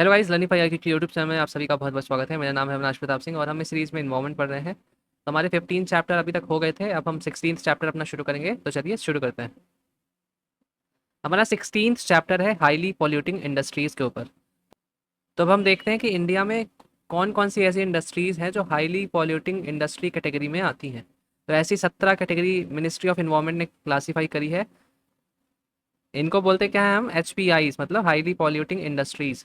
Hello guys, learning for की YouTube channel में आप सभी का बहुत बहुत स्वागत है। मेरा नाम है अविनाश प्रताप सिंह और हम इस सीरीज में इन्वॉल्वमेंट पढ़ रहे हैं। तो हमारे 15 चैप्टर अभी तक हो गए थे। अब हम 16th चैप्टर अपना शुरू करेंगे, तो चलिए शुरू करते हैं। हमारा 16th चैप्टर है हाईली पॉल्यूटिंग इंडस्ट्रीज के ऊपर। तो अब हम देखते हैं कि इंडिया में कौन कौन सी ऐसी इंडस्ट्रीज हैं जो हाईली पॉल्यूटिंग इंडस्ट्री कैटेगरी में आती हैं। तो ऐसी 17 कैटेगरी मिनिस्ट्री ऑफ इन्वायरमेंट ने क्लासीफाई करी है। इनको बोलते क्या है हम, HPIs, मतलब हाईली पॉल्यूटिंग इंडस्ट्रीज।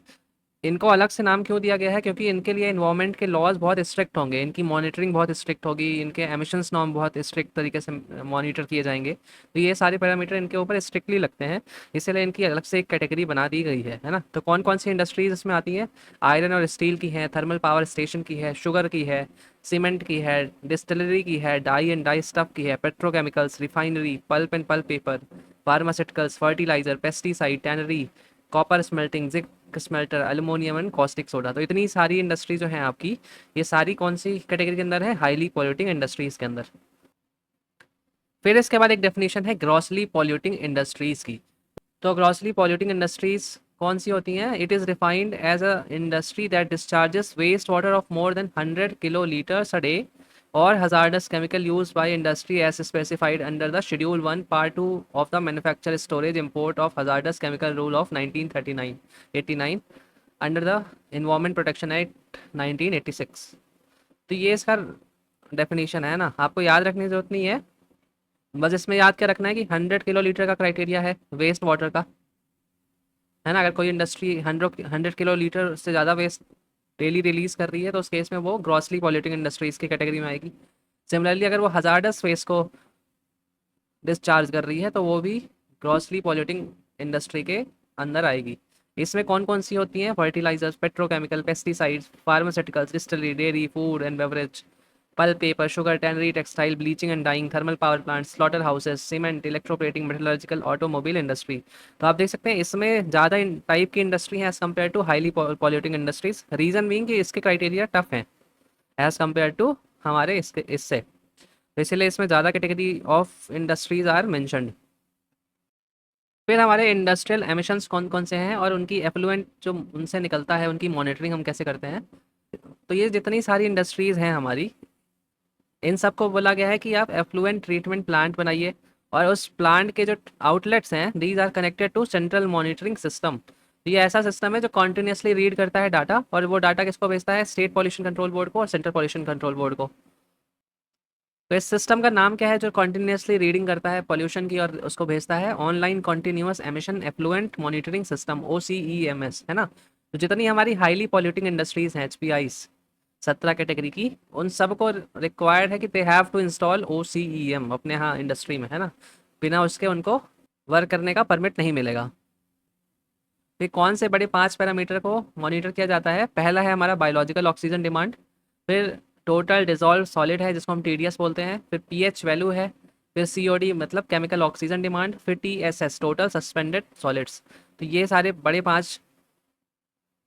इनको अलग से नाम क्यों दिया गया है? क्योंकि इनके लिए इन्वायरमेंट के लॉज बहुत स्ट्रिक्ट होंगे, इनकी मॉनिटरिंग बहुत स्ट्रिक्ट होगी, इनके एमिशंस नॉर्म बहुत स्ट्रिक्ट तरीके से मॉनिटर किए जाएंगे। तो ये सारे पैरामीटर इनके ऊपर स्ट्रिक्टली लगते हैं, इसीलिए इनकी अलग से एक कैटेगरी बना दी गई है ना। तो कौन कौन सी इंडस्ट्रीज इसमें आती हैं? आयरन और स्टील की है, थर्मल पावर स्टेशन की है, शुगर की है, सीमेंट की है, डिस्टिलरी की है, डाई एंड डाई स्टफ की है, petrochemicals, refinery, pulp and pulp paper, pharmaceuticals, fertiliser, pesticide, tannery, copper smelting, zinc smelter, aluminium and caustic soda. तो इतनी सारी इंडस्ट्री जो है आपकी, ये सारी कौन सी कैटेगरी के अंदर है? हाईली पॉल्यूटिंग इंडस्ट्रीज के अंदर। फिर इसके बाद एक डेफिनेशन है ग्रॉसली पॉल्यूटिंग इंडस्ट्रीज की। तो ग्रॉसली पॉल्यूटिंग इंडस्ट्रीज कौन सी होती हैं? It is defined as a industry that discharges waste water of more than 100 kilo litres a day और hazardous chemical used by industry as specified under the Schedule 1 Part 2 of the Manufacture Storage Import of Hazardous Chemical Rule of 1939 89 under the environment protection act 1986। तो ये इसका definition है ना, आपको याद रखने की जरूरत नहीं है। बस इसमें याद क्या रखना है कि 100 किलो लीटर का क्राइटेरिया है वेस्ट वाटर का, है ना। अगर कोई इंडस्ट्री 100 किलो लीटर से ज़्यादा वेस्ट डेली रिलीज कर रही है तो उस केस में वो ग्रॉसली पॉल्यूटिंग इंडस्ट्रीज की कैटेगरी में आएगी। सिमिलरली अगर वो हजार्डस वेस्ट को डिस्चार्ज कर रही है तो वो भी ग्रॉसली पॉल्यूटिंग इंडस्ट्री के अंदर आएगी। इसमें कौन कौन सी होती हैं? Fertilisers, petrochemical, pesticides, pharmaceuticals, distillery, dairy, food and beverage, pulp paper, sugar, tannery, textile, bleaching and dyeing, thermal power plant, slaughter houses, cement, electroplating, metallurgical, automobile industry. तो आप देख सकते हैं इसमें ज़्यादा टाइप की इंडस्ट्री है as compare to highly polluting industries. Reason being कि इसके क्राइटेरिया टफ हैं एज कम्पेयर टू हमारे इससे। तो इसलिए इसमें ज़्यादा category of industries are mentioned. फिर हमारे इंडस्ट्रियल एमिशंस कौन कौन से हैं और उनकी एफ्लुएंट जो उनसे निकलता है उनकी मॉनिटरिंग हम कैसे करते हैं। तो ये जितनी सारी इंडस्ट्रीज़ हैं हमारी, इन सबको बोला गया है कि आप एफ्लुएंट ट्रीटमेंट प्लांट बनाइए और उस प्लांट के जो आउटलेट्स हैं these are connected to central monitoring system. तो ये ऐसा सिस्टम है जो कॉन्टिन्यूसली रीड करता है डाटा, और वो डाटा किसको भेजता है? स्टेट पॉल्यूशन कंट्रोल बोर्ड को और सेंट्रल पॉल्यूशन कंट्रोल बोर्ड को। तो इस सिस्टम का नाम क्या है जो कॉन्टिन्यूसली रीडिंग करता है पॉल्यूशन की और उसको भेजता है? Online continuous emission effluent monitoring system, OCEMS, है ना। तो जितनी हमारी हाईली पॉल्यूटिंग इंडस्ट्रीज हैं, HPIs, 17 कैटेगरी की, उन सबको रिक्वायर्ड है कि they have to install OCEM अपने यहाँ इंडस्ट्री में, है ना। बिना उसके उनको वर्क करने का परमिट नहीं मिलेगा। फिर कौन से बड़े 5 पैरामीटर को मॉनिटर किया जाता है? पहला है हमारा बायोलॉजिकल ऑक्सीजन डिमांड, फिर टोटल डिजॉल्व सॉलिड है जिसको हम TDS बोलते हैं, फिर pH वैल्यू है, फिर COD मतलब केमिकल ऑक्सीजन डिमांड, फिर TSS टोटल सस्पेंडेड सॉलिड्स। तो ये सारे बड़े 5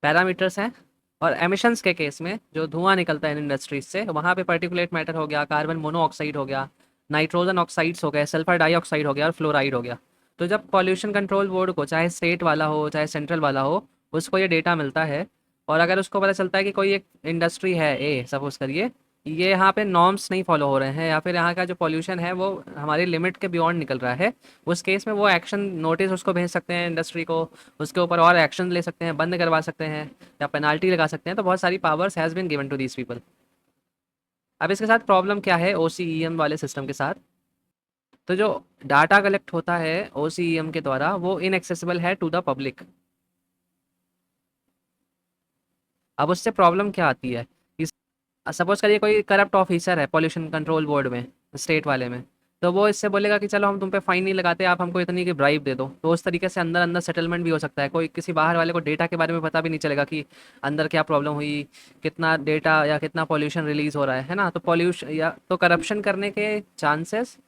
पैरामीटर्स हैं। और एमिशंस के केस में जो धुआं निकलता है इन इंडस्ट्रीज से, वहाँ पे पर्टिकुलेट मैटर हो गया, कार्बन मोनोऑक्साइड हो गया, नाइट्रोजन ऑक्साइड्स हो गए, सल्फर डाइऑक्साइड हो गया और फ्लोराइड हो गया। तो जब पॉल्यूशन कंट्रोल बोर्ड को, चाहे स्टेट वाला हो चाहे सेंट्रल वाला हो, उसको ये डेटा मिलता है, और अगर उसको पता चलता है कि कोई एक इंडस्ट्री है ए, सपोज करिए, ये यहाँ पे नॉर्म्स नहीं फॉलो हो रहे हैं या फिर यहाँ का जो पॉल्यूशन है वो हमारी लिमिट के बियॉन्ड निकल रहा है, उस केस में वो एक्शन नोटिस उसको भेज सकते हैं इंडस्ट्री को, उसके ऊपर और एक्शन ले सकते हैं, बंद करवा सकते हैं या पेनाल्टी लगा सकते हैं। तो बहुत सारी powers has been given to these people. अब इसके साथ प्रॉब्लम क्या है OCEM वाले सिस्टम के साथ? तो जो डाटा कलेक्ट होता है OCEM के द्वारा वो इनएक्सेसिबल है टू द पब्लिक। अब उससे प्रॉब्लम क्या आती है? सपोज करिए कोई करप्ट ऑफिसर है पॉल्यूशन कंट्रोल बोर्ड में, स्टेट वाले में, तो वो इससे बोलेगा कि चलो हम तुम पे फाइन नहीं लगाते, आप हमको इतनी की ब्राइब दे दो। तो उस तरीके से अंदर अंदर सेटलमेंट भी हो सकता है। कोई किसी बाहर वाले को डेटा के बारे में पता भी नहीं चलेगा कि अंदर क्या प्रॉब्लम हुई, कितना डेटा या कितना पॉल्यूशन रिलीज हो रहा है ना। तो पॉल्यूशन या तो करप्शन करने के चांसेस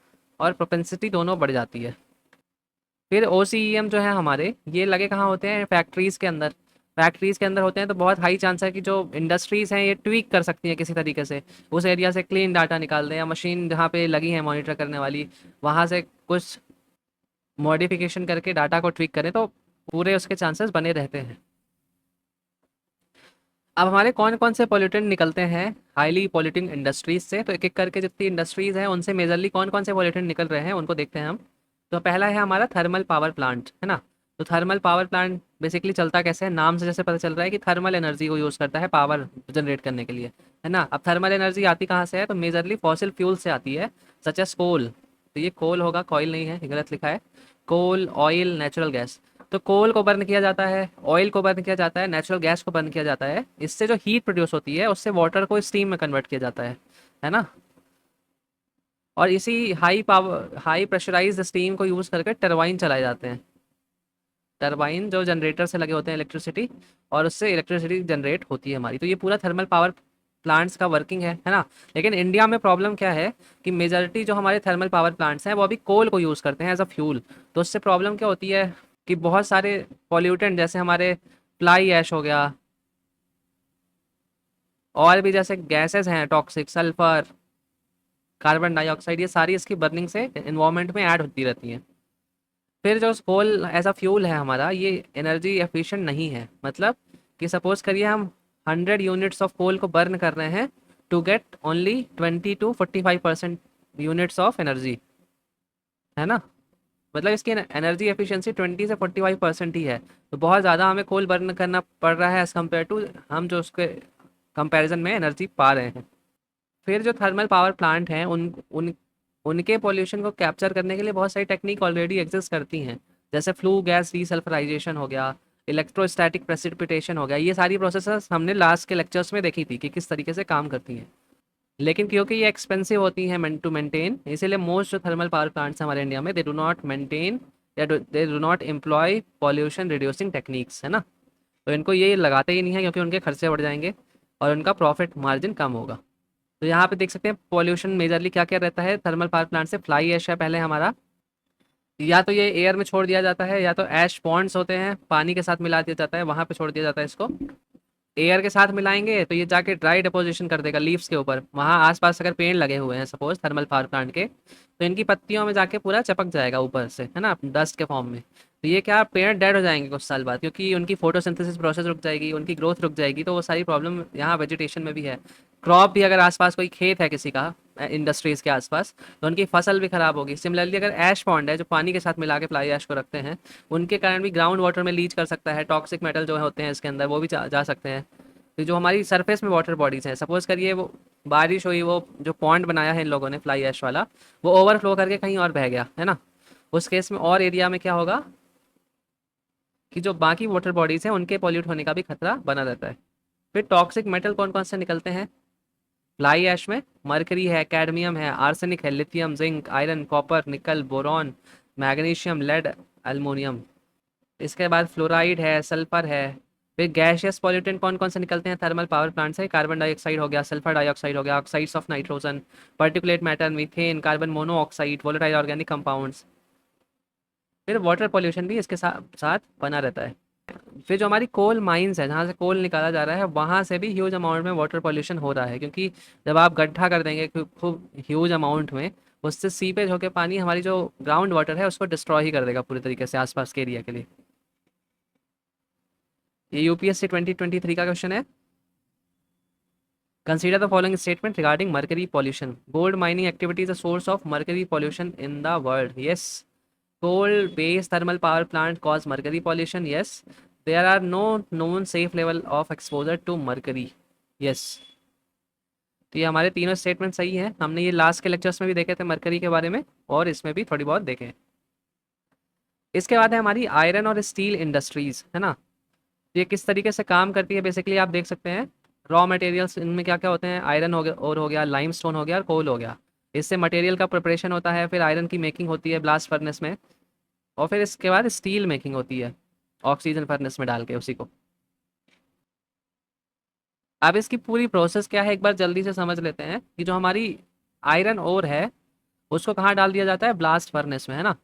और प्रोपेंसिटी दोनों बढ़ जाती है। फिर OCEM जो है हमारे, ये लगे कहाँ होते हैं? फैक्ट्रीज के अंदर। फैक्ट्रीज के अंदर होते हैं तो बहुत हाई चांस है कि जो इंडस्ट्रीज हैं ये ट्वीक कर सकती हैं किसी तरीके से, उस एरिया से क्लीन डाटा निकाल दें, या मशीन जहाँ पे लगी है मॉनिटर करने वाली वहाँ से कुछ मॉडिफिकेशन करके डाटा को ट्वीक करें, तो पूरे उसके चांसेस बने रहते हैं। अब हमारे कौन कौन से पॉल्यूटेंट निकलते हैं हाईली पॉल्यूटिंग इंडस्ट्रीज से, तो एक एक करके जितनी इंडस्ट्रीज हैं उनसे मेजरली कौन कौन से पॉल्यूटेंट निकल रहे हैं उनको देखते हैं हम। तो पहला है हमारा थर्मल पावर प्लांट, है ना। तो थर्मल पावर प्लांट बेसिकली चलता कैसे है, नाम से जैसे पता चल रहा है कि थर्मल एनर्जी को यूज़ करता है पावर जनरेट करने के लिए, है ना। अब थर्मल एनर्जी आती कहाँ से है, तो मेजरली फॉसिल फ्यूल से आती है, सच एस कोल। तो ये कोल होगा, कॉयल नहीं है, ये गलत लिखा है। कोल, ऑयल, नेचुरल गैस। तो कोल को बर्न किया जाता है, ऑयल को बर्न किया जाता है, नेचुरल गैस को बर्न किया जाता है। इससे जो हीट प्रोड्यूस होती है उससे वाटर को स्टीम में कन्वर्ट किया जाता है ना। और इसी high power high pressurised steam को यूज़ करके टरबाइन चलाए जाते हैं। टरबाइन जो जनरेटर से लगे होते हैं इलेक्ट्रिसिटी, और उससे इलेक्ट्रिसिटी जनरेट होती है हमारी। तो ये पूरा थर्मल पावर प्लांट्स का वर्किंग है ना। लेकिन इंडिया में प्रॉब्लम क्या है कि मेजॉरिटी जो हमारे थर्मल पावर प्लांट्स हैं वो अभी कोल को यूज़ करते हैं एज अ फ्यूल। तो उससे प्रॉब्लम क्या होती है कि बहुत सारे पॉल्यूटेंट जैसे हमारे फ्लाई ऐश हो गया, और भी जैसे गैसेस हैं टॉक्सिक, सल्फर, कार्बन डाइऑक्साइड, ये सारी इसकी बर्निंग से इन्वायरमेंट में ऐड होती रहती हैं। फिर जो कोल ऐसा फ्यूल है हमारा, ये एनर्जी एफिशिएंट नहीं है। मतलब कि सपोज करिए हम 100 यूनिट्स ऑफ कोल को बर्न कर रहे हैं to get only 20 to 45% units of energy, है ना। मतलब इसकी एनर्जी एफिशिएंसी 20 से 45% ही है। तो बहुत ज़्यादा हमें कोल बर्न करना पड़ रहा है एज़ कम्पेयर टू हम जो उसके कंपैरिजन में एनर्जी पा रहे हैं। फिर जो थर्मल पावर प्लांट हैं उन उन उनके पॉल्यूशन को कैप्चर करने के लिए बहुत सारी टेक्निक ऑलरेडी एग्जिस्ट करती हैं। जैसे फ्लू गैस रीसल्फराइजेशन हो गया, इलेक्ट्रोस्टैटिक प्रेसिपिटेशन हो गया। ये सारी प्रोसेसेस हमने लास्ट के लेक्चर्स में देखी थी कि किस तरीके से काम करती हैं। लेकिन क्योंकि ये एक्सपेंसिव होती हैं टू मेंटेन, इसीलिए मोस्ट जो थर्मल पावर प्लांट्स हैं हमारे इंडिया में, दे डू नॉट मेंटेन या they do not employ pollution reducing techniques, है ना। तो इनको ये लगाते ही नहीं है क्योंकि उनके खर्चे बढ़ जाएंगे और उनका प्रॉफिट मार्जिन कम होगा। तो यहाँ पे देख सकते हैं पॉल्यूशन मेजरली क्या क्या रहता है थर्मल पावर प्लांट से। फ्लाई ऐश है पहले हमारा, या तो ये एयर में छोड़ दिया जाता है, या तो ऐश पॉन्ड्स होते हैं पानी के साथ मिला दिया जाता है, वहां पे छोड़ दिया जाता है इसको। एयर के साथ मिलाएंगे तो ये जाके ड्राई डिपोजिशन कर देगा लीव्स के ऊपर। वहाँ आसपास अगर पेड़ लगे हुए हैं सपोज थर्मल पावर प्लांट के, तो इनकी पत्तियों में जाके पूरा चिपक जाएगा ऊपर से, है ना, डस्ट के फॉर्म में। तो ये क्या, पेड़ डेड हो जाएंगे कुछ साल बाद, क्योंकि उनकी फोटोसिंथेसिस प्रोसेस रुक जाएगी, उनकी ग्रोथ रुक जाएगी। तो वो सारी प्रॉब्लम यहाँ वेजिटेशन में भी है। क्रॉप भी, अगर आसपास कोई खेत है किसी का इंडस्ट्रीज के आसपास, तो उनकी फसल भी खराब होगी। सिमिलरली अगर ऐश पॉन्ड है जो पानी के साथ मिला के फ्लाई ऐश को रखते हैं, उनके कारण भी ग्राउंड वाटर में लीच कर सकता है, टॉक्सिक मेटल जो होते हैं इसके अंदर वो भी जा सकते हैं। तो जो हमारी सरफेस में वाटर बॉडीज हैं, सपोज करिए वो बारिश हुई, वो जो पॉन्ड बनाया है इन लोगों ने फ्लाई ऐश वाला, वो ओवरफ्लो करके कहीं और बह गया, है ना। उस केस में और एरिया में क्या होगा कि जो बाकी वाटर बॉडीज हैं उनके पॉल्यूट होने का भी खतरा बना रहता है। फिर टॉक्सिक मेटल कौन कौन से निकलते हैं फ्लाई ऐश में? मरकरी है, कैडमियम है, आर्सेनिक है, लिथियम, जिंक, आयरन, कॉपर, निकल, बोरॉन, मैग्नीशियम, लेड, एल्युमिनियम। इसके बाद फ्लोराइड है, सल्फर है। फिर गैशियस पॉल्यूटेंट कौन कौन से निकलते हैं थर्मल पावर प्लांट से? कार्बन डाइऑक्साइड हो गया, सल्फर डाइऑक्साइड हो गया, oxides of nitrogen, particulate matter, methane, carbon monoxide, volatile organic compounds. फिर वाटर पॉल्यूशन भी इसके साथ साथ बना रहता है। फिर जो हमारी कोल माइंस है जहाँ से कोल निकाला जा रहा है, वहाँ से भी ह्यूज अमाउंट में वाटर पॉल्यूशन हो रहा है, क्योंकि जब आप गड्ढा कर देंगे खूब ह्यूज अमाउंट में, उससे सीपेज होकर पानी हमारी जो ग्राउंड वाटर है उसको डिस्ट्रॉय ही कर देगा पूरी तरीके से आसपास के एरिया के लिए। ये यूपीएससी 2023 का क्वेश्चन है। Consider the following statement regarding mercury pollution. Gold mining activity is a source of mercury pollution in the world. Yes. Coal based thermal power plant cause mercury pollution. Yes. There are no known safe level of exposure to mercury. Yes. तो ये हमारे तीनों statement सही हैं। हमने ये last के lectures में भी देखे थे मरकरी के बारे में, और इसमें भी थोड़ी बहुत देखे। इसके बाद है हमारी आयरन और स्टील इंडस्ट्रीज, है ना। ये किस तरीके से काम करती है बेसिकली आप देख सकते हैं। रॉ मटेरियल्स इनमें क्या क्या होते हैं? आयरन हो गया, और हो गया लाइमस्टोन हो गया, और कोल हो गया। इससे मटेरियल का प्रिपरेशन होता है, फिर आयरन की मेकिंग होती है ब्लास्ट फर्नेस में, और फिर इसके बाद स्टील मेकिंग होती है ऑक्सीजन फर्नेस में डाल के उसी को। अब इसकी पूरी प्रोसेस क्या है एक बार जल्दी से समझ लेते हैं कि जो हमारी आयरन ओर है उसको कहाँ डाल दिया जाता है? ब्लास्ट फर्नेस में, है ना।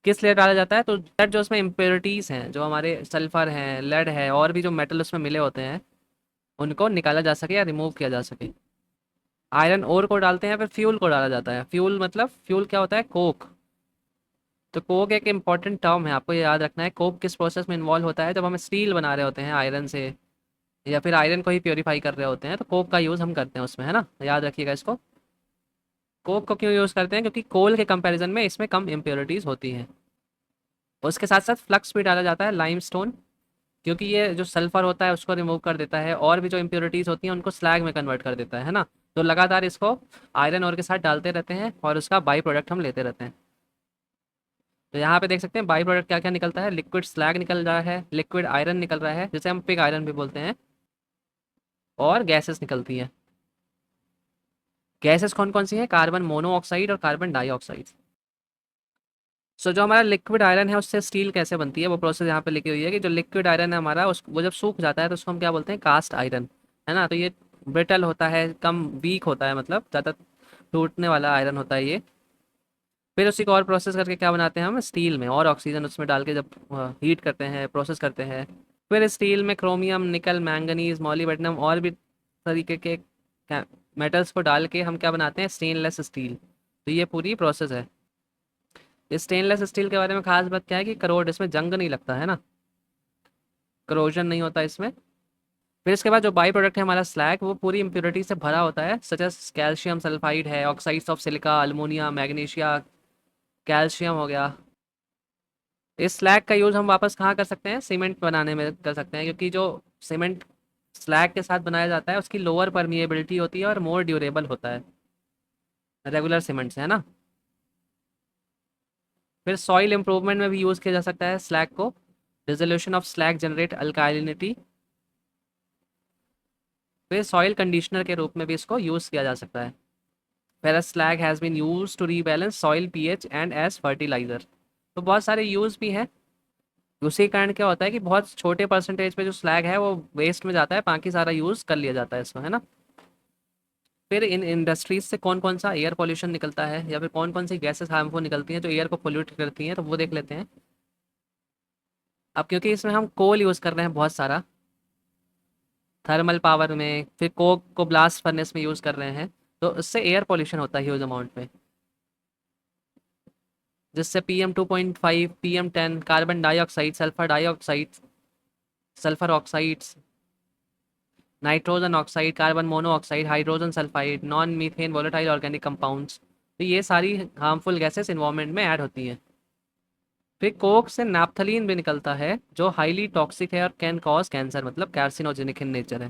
किस लिए डाला जाता है? तो दैट जो उसमें इम्प्योरिटीज़ हैं, जो हमारे सल्फर हैं, लेड है, और भी जो मेटल उसमें मिले होते हैं, उनको निकाला जा सके या रिमूव किया जा सके। आयरन ओर को डालते हैं, फिर फ्यूल को डाला जाता है। फ्यूल मतलब फ्यूल क्या होता है? कोक। तो कोक एक इंपॉर्टेंट टर्म है, आपको ये याद रखना है। कोक किस प्रोसेस में इन्वॉल्व होता है? जब हम स्टील बना रहे होते हैं आयरन से, या फिर आयरन को ही प्योरीफाई कर रहे होते हैं, तो कोक का यूज़ हम करते हैं उसमें, है ना, याद रखिएगा इसको। कोक को क्यों यूज़ करते हैं? क्योंकि कोल के कंपैरिजन में इसमें कम इम्प्योरिटीज़ होती हैं। उसके साथ साथ फ्लक्स भी डाला जाता है, लाइमस्टोन, क्योंकि ये जो सल्फर होता है उसको रिमूव कर देता है, और भी जो इम्प्योरिटीज़ होती हैं उनको स्लैग में कन्वर्ट कर देता है ना। तो लगातार इसको आयरन और के साथ डालते रहते हैं और उसका बाई प्रोडक्ट हम लेते रहते हैं। तो यहाँ पे देख सकते हैं बाई प्रोडक्ट क्या क्या निकलता है। लिक्विड स्लैग निकल रहा है, लिक्विड आयरन निकल रहा है जिसे हम पिग आयरन भी बोलते हैं, और गैसेस निकलती हैं। गैसेस कौन कौन सी हैं? कार्बन मोनोऑक्साइड और कार्बन डाइऑक्साइड। सो जो हमारा लिक्विड आयरन है उससे स्टील कैसे बनती है, वो प्रोसेस यहाँ पे लिखी हुई है कि जो लिक्विड आयरन है हमारा, उस वो जब सूख जाता है तो उसको हम क्या बोलते हैं? कास्ट आयरन, है ना। तो ये ब्रिटल होता है, कम वीक होता है, मतलब ज़्यादा टूटने वाला आयरन होता है ये। फिर उसी को और प्रोसेस करके क्या बनाते हैं हम? स्टील में, और ऑक्सीजन उसमें डाल के जब हीट करते हैं, प्रोसेस करते हैं, फिर स्टील में क्रोमियम, निकल, मैंगनीज, मॉलिब्डेनम और भी तरीके के मेटल्स को डाल के हम क्या बनाते हैं? Stainless steel. तो ये पूरी प्रोसेस है। स्टेनलेस स्टील के बारे में खास बात क्या है कि करोड, इसमें जंग नहीं लगता है ना, करोजन नहीं होता इसमें। फिर इसके बाद जो बाई प्रोडक्ट है हमारा स्लैग, वो पूरी इम्प्योरिटी से भरा होता है, सच एज कैल्शियम सल्फाइड है, oxides of silica, alumina, magnesia, calcium हो गया। इस स्लैग का यूज़ हम वापस कहाँ कर सकते हैं? सीमेंट बनाने में कर सकते हैं, क्योंकि जो सीमेंट स्लैग के साथ बनाया जाता है उसकी लोअर परमिएबिलिटी होती है और मोर ड्यूरेबल होता है रेगुलर सीमेंट से, है ना। फिर सॉइल इंप्रूवमेंट में भी यूज़ किया जा सकता है स्लैग को। Dissolution of slag generate alkalinity. फिर सॉइल कंडीशनर के रूप में भी इसको यूज़ किया जा सकता है। Ferrous slag has been use to rebalance soil pH and as fertiliser. तो बहुत सारे यूज़ भी हैं। उसी कारण क्या होता है कि बहुत छोटे परसेंटेज पे जो स्लैग है वो वेस्ट में जाता है, बाकी सारा यूज़ कर लिया जाता है इसको, है ना। फिर इन इंडस्ट्रीज से कौन कौन सा एयर पॉल्यूशन निकलता है, या फिर कौन कौन सी गैसेस हार्मफुल निकलती हैं जो एयर को पोल्यूट करती हैं, तो वो देख लेते हैं। अब क्योंकि इसमें हम कोल यूज़ कर रहे हैं बहुत सारा थर्मल पावर में, फिर कोक को ब्लास्ट फर्नेस में यूज़ कर रहे हैं, तो उससे एयर पॉल्यूशन होता है ह्यूज अमाउंट में, जिससे PM2.5, PM10, carbon dioxide, sulphur dioxide, sulphur oxides, nitrogen oxide, carbon monoxide, hydrogen sulphide, non methane volatile organic compounds, तो ये सारी हार्मफुल गैसेस इन्वायरमेंट में ऐड होती हैं। फिर कोक से नैप्थलीन भी निकलता है जो हाईली टॉक्सिक है और कैन कॉज कैंसर, मतलब कार्सिनोजेनिक इन नेचर है।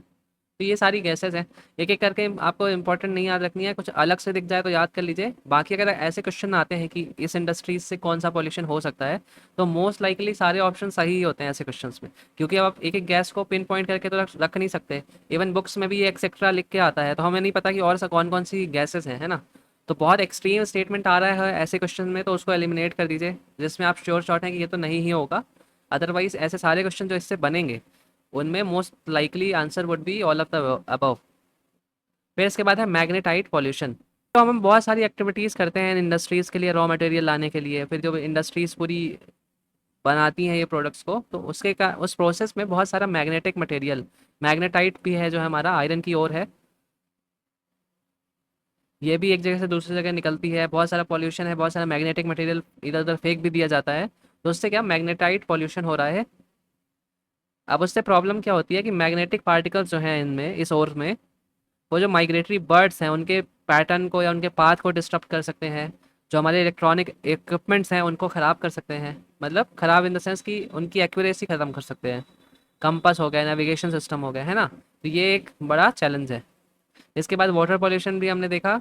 तो ये सारी गैसेस हैं। एक एक करके आपको इंपॉर्टेंट नहीं याद रखनी है, कुछ अलग से दिख जाए तो याद कर लीजिए। बाकी अगर ऐसे क्वेश्चन आते हैं कि इस इंडस्ट्रीज से कौन सा पॉल्यूशन हो सकता है, तो मोस्ट लाइकली सारे ऑप्शन सही ही होते हैं ऐसे क्वेश्चंस में, क्योंकि अब आप एक एक गैस को पिन पॉइंट करके तो रख नहीं सकते। इवन बुक्स में भी एक्सेट्रा लिख के आता है, तो हमें नहीं पता कि और सा कौन कौन सी गैसेस हैं, है ना। तो बहुत एक्सट्रीम स्टेटमेंट आ रहा है ऐसे क्वेश्चन में, तो उसको एलिमिनेट कर दीजिए जिसमें आप श्योर शॉट हैं कि ये तो नहीं ही होगा। अदरवाइज ऐसे सारे क्वेश्चन जो इससे बनेंगे उनमें most likely answer would be all of the above. फिर इसके बाद है मैग्नेटाइट पॉल्यूशन। तो हम बहुत सारी एक्टिविटीज़ करते हैं इंडस्ट्रीज़ के लिए, रॉ मटेरियल लाने के लिए, फिर जो इंडस्ट्रीज़ पूरी बनाती हैं ये प्रोडक्ट्स को, तो उस प्रोसेस में बहुत सारा मैग्नेटिक मटेरियल, मैग्नेटाइट भी है जो हमारा आयरन की ओर है, ये भी एक जगह से दूसरी जगह निकलती है। बहुत सारा पॉल्यूशन है, बहुत सारा मैग्नेटिक मटेरियल इधर उधर फेंक भी दिया जाता है, तो उससे क्या मैग्नेटाइट पॉल्यूशन हो रहा है। अब उससे प्रॉब्लम क्या होती है कि मैग्नेटिक पार्टिकल्स जो हैं इनमें, इस ओर में, वो जो माइग्रेटरी बर्ड्स हैं उनके पैटर्न को या उनके पाथ को डिस्टर्ब कर सकते हैं। जो हमारे इलेक्ट्रॉनिक इक्विपमेंट्स हैं उनको ख़राब कर सकते हैं, मतलब ख़राब इन द सेंस कि उनकी एक्यूरेसी ख़त्म कर सकते हैं। कंपास हो गया, नेविगेशन सिस्टम हो गया, है ना। तो ये एक बड़ा चैलेंज है। इसके बाद वाटर पॉल्यूशन भी हमने देखा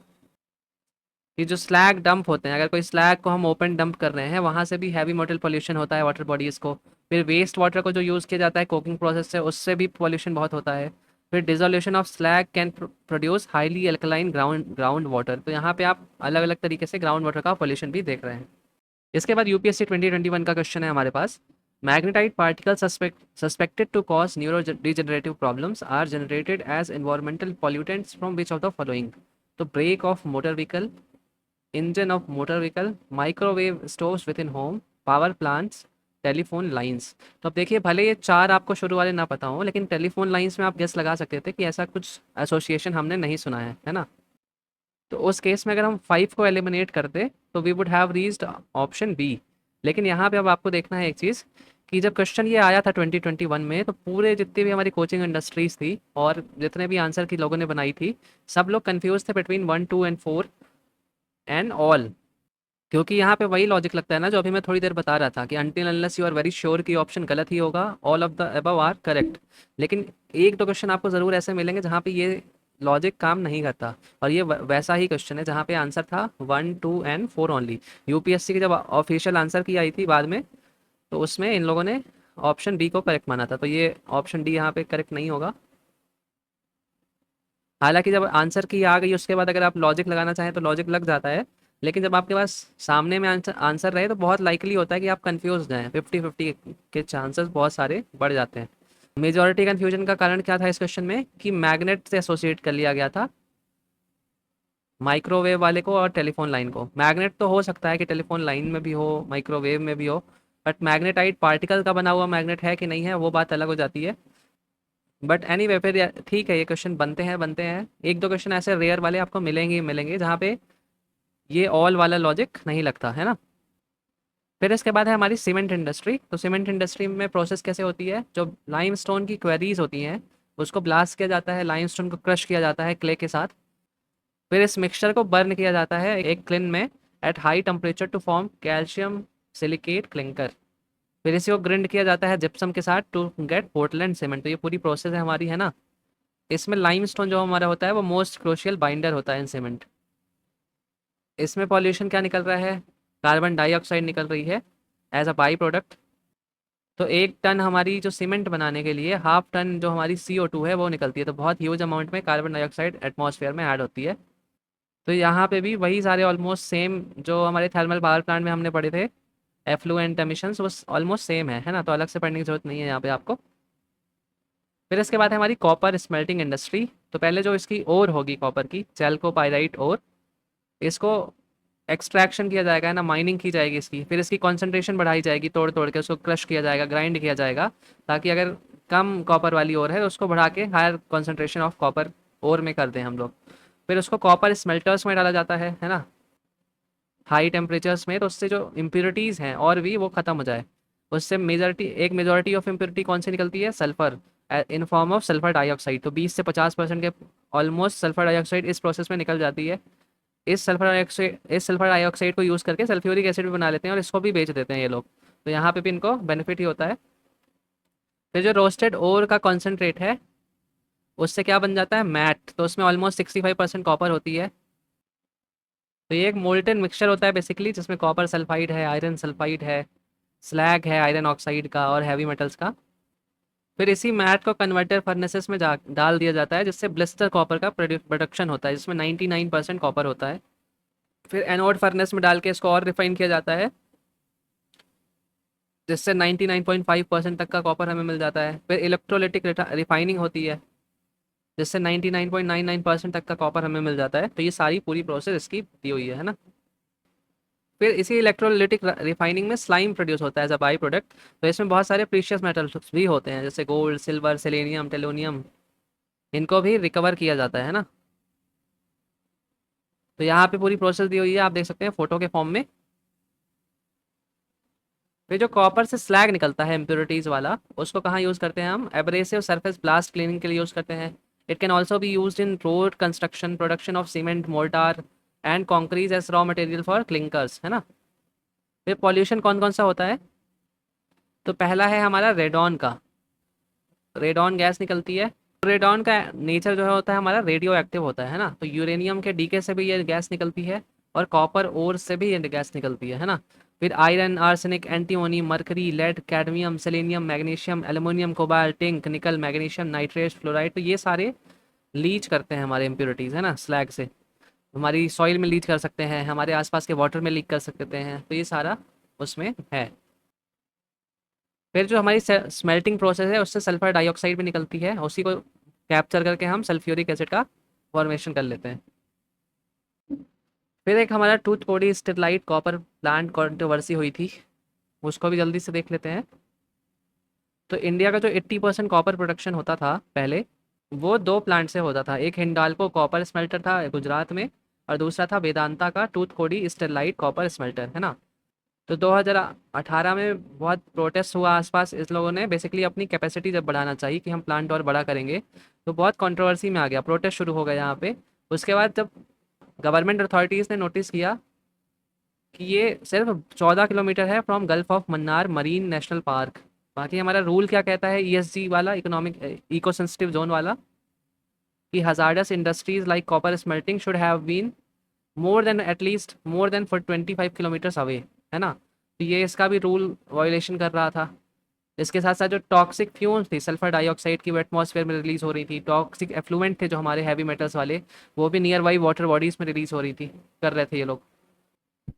कि जो स्लैग डंप होते हैं, अगर कोई स्लैग को हम ओपन डंप कर रहे हैं, वहाँ से भी हैवी मेटल पॉल्यूशन होता है वाटर बॉडीज़ को। फिर वेस्ट वाटर को जो यूज़ किया जाता है कुकिंग प्रोसेस से, उससे भी पॉल्यूशन बहुत होता है। फिर dissolution of slag can produce highly alkaline ground water. तो यहाँ पे आप अलग अलग तरीके से ग्राउंड वाटर का पॉल्यूशन भी देख रहे हैं। इसके बाद यूपीएससी 2021 का क्वेश्चन है हमारे पास। Magnetite particle suspected to cause neuro degenerative problems are generated as environmental pollutants from which of the following. तो brake of motor vehicle, engine of motor vehicle, microwave stoves within home, power plants, telephone lines. तो अब देखिए, भले ये चार आपको शुरू वाले ना पता हो, लेकिन टेलीफोन लाइंस में आप गेस लगा सकते थे कि ऐसा कुछ एसोसिएशन हमने नहीं सुना है ना। तो उस केस में अगर हम 5 को एलिमिनेट करते तो we would have reached option B. लेकिन यहाँ पे अब आपको देखना है एक चीज़ कि जब क्वेश्चन ये आया था 2021 में, तो पूरे जितनी भी हमारी कोचिंग इंडस्ट्रीज थी और जितने भी आंसर की लोगों ने बनाई थी, सब लोग कंफ्यूज थे बिटवीन 1, 2 एंड 4 एंड ऑल। क्योंकि यहाँ पे वही लॉजिक लगता है ना, जो अभी मैं थोड़ी देर बता रहा था कि until unless you are very sure कि ऑप्शन गलत ही होगा, all of the above are correct. लेकिन एक दो क्वेश्चन आपको ज़रूर ऐसे मिलेंगे जहाँ पे ये लॉजिक काम नहीं करता, और ये वैसा ही क्वेश्चन है जहाँ पे आंसर था 1, 2 एंड 4 ओनली। यूपीएससी की जब ऑफिशियल आंसर की आई थी बाद में, तो उसमें इन लोगों ने ऑप्शन बी को करेक्ट माना था, तो ये ऑप्शन डी यहाँ पे करेक्ट नहीं होगा। हालांकि जब आंसर की आ गई उसके बाद अगर आप लॉजिक लगाना चाहें तो लॉजिक लग जाता है, लेकिन जब आपके पास सामने में आंसर आंसर रहे तो बहुत लाइकली होता है कि आप कंफ्यूज जाएं, 50-50 के चांसेस बहुत सारे बढ़ जाते हैं। मेजॉरिटी कंफ्यूजन का कारण क्या था इस क्वेश्चन में, कि मैग्नेट से एसोसिएट कर लिया गया था माइक्रोवेव वाले को और टेलीफोन लाइन को। मैग्नेट तो हो सकता है कि टेलीफोन लाइन में भी हो, माइक्रोवेव में भी हो, बट मैग्नेटाइट पार्टिकल का बना हुआ मैग्नेट है कि नहीं है वो बात अलग हो जाती है। बट एनी वे, फिर ठीक है, ये क्वेश्चन बनते हैं। एक दो क्वेश्चन ऐसे रेयर वाले आपको मिलेंगे ही मिलेंगे जहाँ पे ये ऑल वाला लॉजिक नहीं लगता है ना। फिर इसके बाद है हमारी सीमेंट इंडस्ट्री। तो सीमेंट इंडस्ट्री में प्रोसेस कैसे होती है, जो लाइमस्टोन की क्वेरीज होती हैं उसको ब्लास्ट किया जाता है, लाइमस्टोन को क्रश किया जाता है क्ले के साथ। फिर इस मिक्सचर को बर्न किया जाता है एक क्लिन में at high temperature to form calcium silicate clinker. फिर इसी को ग्रिंड किया जाता है जिप्सम के साथ टू गेट पोर्टलैंड सीमेंट। तो ये पूरी प्रोसेस है हमारी, है ना। इसमें लाइमस्टोन जो हमारा होता है वो मोस्ट क्रूशियल बाइंडर होता है इन सीमेंट। इसमें पॉल्यूशन क्या निकल रहा है, कार्बन डाइऑक्साइड निकल रही है एज अ बाई प्रोडक्ट। तो 1 टन हमारी जो सीमेंट बनाने के लिए 1/2 टन जो हमारी CO2 है वो निकलती है, तो बहुत ह्यूज अमाउंट में कार्बन डाइऑक्साइड एटमॉस्फेयर में ऐड होती है। तो यहाँ पे भी वही सारे ऑलमोस्ट सेम जो हमारे थर्मल पावर प्लांट में हमने पढ़े थे, एफ्लुएंट एमिशंस, वो ऑलमोस्ट सेम है ना, तो अलग से पढ़ने की जरूरत नहीं है यहाँ पे आपको। फिर इसके बाद है हमारी कॉपर स्मेल्टिंग इंडस्ट्री। तो पहले जो इसकी ओर होगी कॉपर की, चैल्कोपाइराइट ओर, इसको एक्सट्रैक्शन किया जाएगा, है ना, माइनिंग की जाएगी इसकी। फिर इसकी कंसंट्रेशन बढ़ाई जाएगी, तोड़ तोड़ के उसको क्रश किया जाएगा, ग्राइंड किया जाएगा, ताकि अगर कम कॉपर वाली ओर है तो उसको बढ़ा के higher concentration of copper ore में कर दें हम लोग। फिर उसको कॉपर स्मेल्टर्स में डाला जाता है ना, हाई टेम्परेचर्स में, तो उससे जो इम्प्योरिटीज़ हैं और भी वो ख़त्म हो जाए। उससे मेजॉरिटी ऑफ इम्प्योरिटी कौन सी निकलती है, sulphur, in form of sulphur dioxide. तो 20 से 50% के ऑलमोस्ट सल्फर डाइऑक्साइड इस प्रोसेस में निकल जाती है। इस सल्फर डाइऑक्साइड को यूज़ करके सल्फ्यूरिक एसिड भी बना लेते हैं और इसको भी बेच देते हैं ये लोग। तो यहाँ पे भी इनको बेनिफिट ही होता है। फिर जो रोस्टेड ओर का कॉन्सेंट्रेट है उससे क्या बन जाता है, मैट। तो उसमें ऑलमोस्ट 65% कॉपर होती है। तो ये एक मोल्टन मिक्सचर होता है बेसिकली, जिसमें कॉपर सल्फाइड है, आयरन सल्फाइड है, स्लैग है आयरन ऑक्साइड का, और हैवी मेटल्स का। फिर इसी मैट को कन्वर्टर फर्नेसेस में डाल दिया जाता है, जिससे ब्लिस्टर कॉपर का प्रोडक्शन होता है, जिसमें 99% कॉपर होता है। फिर एनोड फर्नेस में डाल के इसको और रिफाइन किया जाता है, जिससे 99.5% तक का कॉपर हमें मिल जाता है। फिर इलेक्ट्रोलिटिक रिफाइनिंग होती है, जिससे 99.99% तक का कॉपर हमें मिल जाता है। तो ये सारी पूरी प्रोसेस इसकी दी हुई है ना। फिर इसी इलेक्ट्रोलिटिक रिफाइनिंग में स्लाइम प्रोड्यूस होता है एज अ बाई प्रोडक्ट। तो इसमें बहुत सारे प्रीशियस मेटल्स भी होते हैं, जैसे गोल्ड, सिल्वर, सेलेनियम, टेलोनियम, इनको भी रिकवर किया जाता है ना। तो यहाँ पे पूरी प्रोसेस दी हुई है, आप देख सकते हैं फोटो के फॉर्म में। फिर जो कॉपर से स्लैग निकलता है इम्प्योरिटीज वाला, उसको कहाँ यूज़ करते हैं हम, एब्रेसिव सरफेस ब्लास्ट क्लीनिंग के लिए यूज़ करते हैं। It can also be use in road construction, production of cement, mortar and concrete as raw material for clinkers, है ना। फिर पॉल्यूशन कौन कौन सा होता है, तो पहला है हमारा रेडॉन का। रेडॉन गैस निकलती है। रेडॉन का नेचर जो है होता है हमारा रेडियो एक्टिव होता है ना, तो यूरेनियम के डीके से भी ये गैस निकलती है, और कॉपर ओर से भी ये गैस निकलती है ना। फिर iron, arsenic, antimony, mercury, lead, cadmium, selenium, magnesium, aluminium, cobalt, zinc, nickel, magnesium, nitrate, fluoride, तो ये सारे लीच करते हैं हमारे इम्प्योरिटीज़, है ना, स्लैग से। हमारी सॉइल में लीच कर सकते हैं, हमारे आसपास के वाटर में लीक कर सकते हैं, तो ये सारा उसमें है। फिर जो हमारी स्मेल्टिंग प्रोसेस है उससे सल्फर डाइऑक्साइड भी निकलती है, उसी को कैप्चर करके हम सल्फ्यूरिक एसिड का फॉर्मेशन कर लेते हैं। फिर एक हमारा tooth body Sterlite copper plant controversy हुई थी, उसको भी जल्दी से देख लेते हैं। तो इंडिया का जो 80% कॉपर प्रोडक्शन होता था पहले, वो दो प्लांट से होता था। एक हिंडाल्को कॉपर स्मेल्टर था गुजरात में, और दूसरा था वेदांता का टूथ कोडी स्टेरलाइट कॉपर स्मेल्टर, है ना। तो 2018 में बहुत प्रोटेस्ट हुआ आसपास, इस लोगों ने बेसिकली अपनी कैपेसिटी जब बढ़ाना चाहिए कि हम प्लांट और बड़ा करेंगे, तो बहुत कंट्रोवर्सी में आ गया, प्रोटेस्ट शुरू हो गया यहाँ पे। उसके बाद जब गवर्नमेंट अथॉरिटीज़ ने नोटिस किया कि ये सिर्फ 14 किलोमीटर है from gulf of Mannar marine national park. बाकी हमारा रूल क्या कहता है, ईएसजी वाला, इकोनॉमिक इको सेंसिटिव जोन वाला, कि hazardous industries like copper smelting should have been more than at least more than for 25 kilometres away, है ना। तो ये इसका भी रूल वायोलेशन कर रहा था। इसके साथ साथ जो टॉक्सिक फ्यूम्स थी सल्फर डाइऑक्साइड की, वो एटमॉस्फेयर में रिलीज हो रही थी। टॉक्सिक एफ्लुएंट थे जो हमारे हैवी मेटल्स वाले, वो भी नियर बाई वाटर बॉडीज में रिलीज हो रही थी, कर रहे थे ये लोग।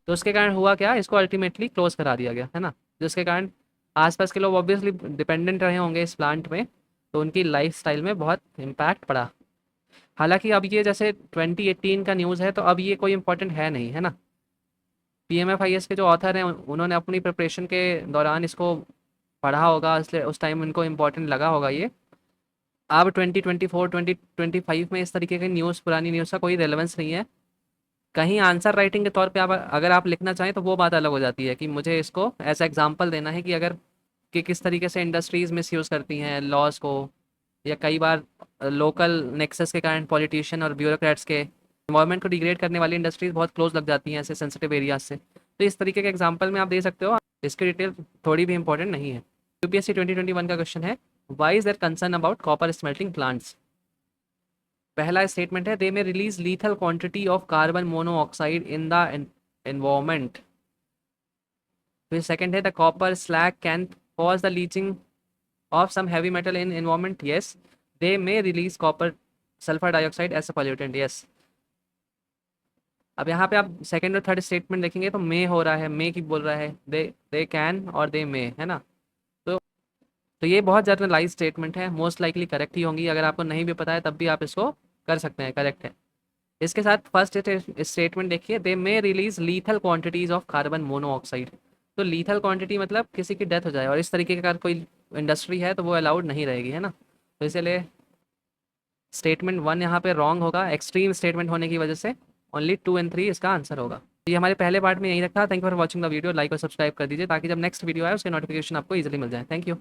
तो उसके कारण हुआ क्या, इसको अल्टीमेटली क्लोज करा दिया गया, है ना। जिसके कारण आसपास के लोग ऑब्वियसली डिपेंडेंट रहे होंगे इस प्लांट में, तो उनकी लाइफ स्टाइल में बहुत इम्पैक्ट पड़ा। हालांकि अब ये जैसे 2018 का न्यूज़ है, तो अब ये कोई इंपॉर्टेंट है नहीं, है ना। पीएमएफआईएस के जो ऑथर हैं उन्होंने अपनी प्रिपरेशन के दौरान इसको पढ़ा होगा, इसलिए उस टाइम उनको इम्पोर्टेंट लगा होगा ये। अब 2024 2025 में इस तरीके की न्यूज़, पुरानी न्यूज़ का कोई रेलेवेंस नहीं है। कहीं आंसर राइटिंग के तौर पे आप अगर आप लिखना चाहें तो वो बात अलग हो जाती है कि मुझे इसको ऐसा एग्जांपल देना है कि अगर कि किस तरीके से इंडस्ट्रीज मिसयूज़ करती हैं लॉज को, या कई बार लोकल नेक्सस के कारण पॉलिटिशियन और ब्यूरोक्रेट्स के इन्वायरमेंट को डिग्रेड करने वाली इंडस्ट्रीज बहुत क्लोज लग जाती हैं ऐसे सेंसिटिव एरियाज से। तो इस तरीके के एग्जांपल में आप दे सकते हो, इसकी डिटेल थोड़ी भी इंपॉर्टेंट नहीं है। यूपीएससी 2021 का क्वेश्चन है, why is there concern about copper smelting plants. पहला स्टेटमेंट है, they may release lethal quantity of carbon monoxide in the environment. फिर सेकंड है, the copper slag can cause the leaching of some heavy metal in environment, yes. They may release copper sulphur dioxide as a pollutant, yes. अब यहाँ पे आप second और third statement देखेंगे तो मे हो रहा है, मे की बोल रहा है, दे कैन और दे मे, है ना। तो तो ये बहुत जनरलाइज स्टेटमेंट है, मोस्ट लाइकली करेक्ट ही होंगी। अगर आपको नहीं भी पता है तब भी आप इसको कर सकते हैं, करेक्ट है। इसके साथ फर्स्ट स्टेटमेंट देखिए, they may release lethal quantities of carbon monoxide. तो लीथल क्वांटिटी मतलब किसी की डेथ हो जाए, और इस तरीके का कोई इंडस्ट्री है तो वो अलाउड नहीं रहेगी, है ना। तो इसलिए स्टेटमेंट वन यहाँ पे रॉन्ग होगा, एक्सट्रीम स्टेटमेंट होने की वजह से। ओनली 2 और 3 इसका आंसर होगा। तो ये हमारे पहले पार्ट में यही रखा। Thank you for watching the video, like और सब्सक्राइब कर दीजिए ताकि जब नेक्स्ट वीडियो आए उसके नोटिफिकेशन आपको इजीली मिल जाए। Thank you.